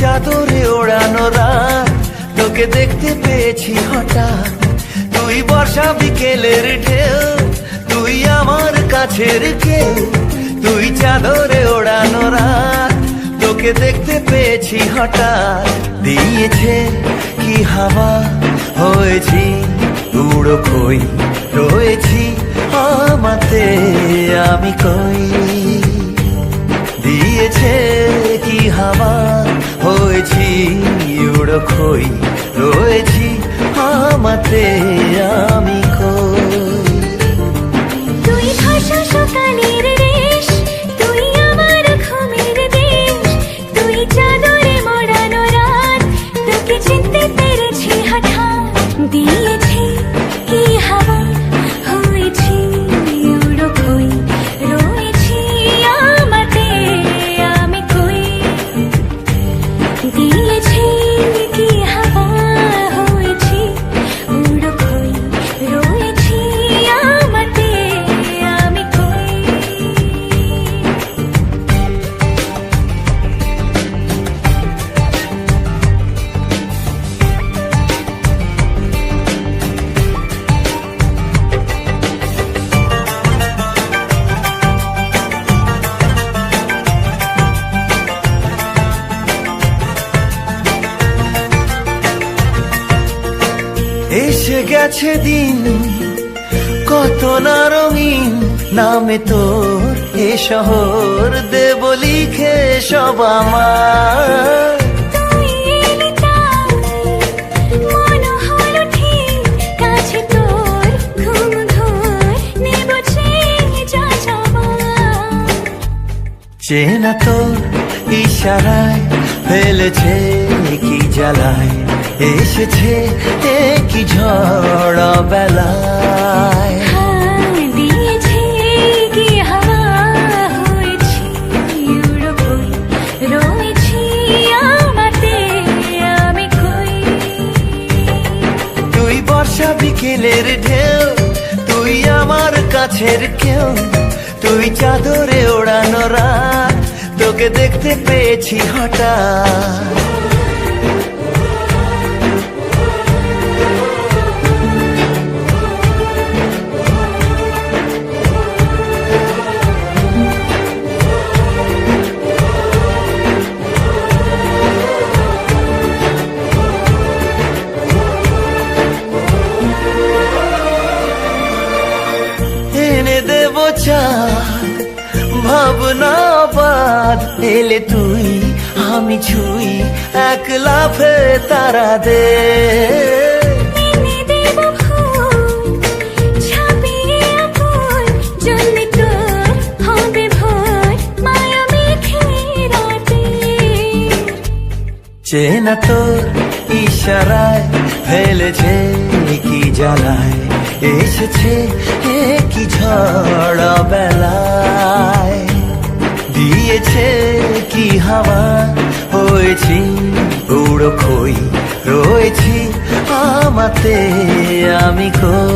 চাদরে ওড়ানো রাত, তোকে দেখতে পেয়েছি হঠাৎ। তুই বর্ষা বিকেলের ঢেউ, তুই আমার কাছের কেউ। তুই চাদরে ওড়ানো রাত, তোকে দেখতে পেয়েছি হঠাৎ। দিয়েছে কি হাওয়া, হয়েছি উড়ো খই, রয়েছি আমাতে আমি কই। দিয়েছে কি হাওয়া, হয়েছি উড়ো খই, রয়েছি আমাতে আমি কই। তুই ভাষা সকালের রেশ, তুই আমার ঘুমের দেশ। তুই চাদরে মোড়ানো রাত, তোকে চিনতে পেরেছি হঠাৎ। দিয়েছি কি হাওয়া, হয়েছি উড়ো খই, রয়েছি আমাতে আমি কই। দিয়েছি কি হাওয়া, হয়েছি উড়ো খই, রয়েছি আমাতে আমি কই। এসে গেছে দিন কত না রঙিন, নামে তোর এ শহর দেব লিখে সব আমার। তুই এলি তাই মন হলো ঠিক, কাছে তোর ঘুম ঘোর নেব চেয়ে যা যাবার। চেনা তোর ইশারায় ফেলেছে কি জ্বালায়, এসেছে কি ঝড় বেলায়। দিয়েছে কি হাওয়া, হয়েছি উড়ো খই, রয়েছি আমাতে আমি কই। তুই বর্ষা বিকেলের ঢেউ, তুই আমার কাছের কেউ। তুই চাদরে ওড়ানো রাত, তোকে দেখতে পেয়েছি হঠাৎ। এনে দেব চাঁদ ভাবনা বাদ, এলে তুই আমি ছুই এক লাফে তারা দে। এনে দেব ফুল ছাপিয়ে ফুল, জ্বলবে তোর হবে ভোর মায়া মেঘে রাতে। চেনা তোর ইশারায় ফেলেছে কি জ্বালায়, এসেছে কি ঝড় বেলায়। দিয়েছে কি হাওয়া, হয়েছি উড়ো খই, রয়েছি আমাতে আমি কই।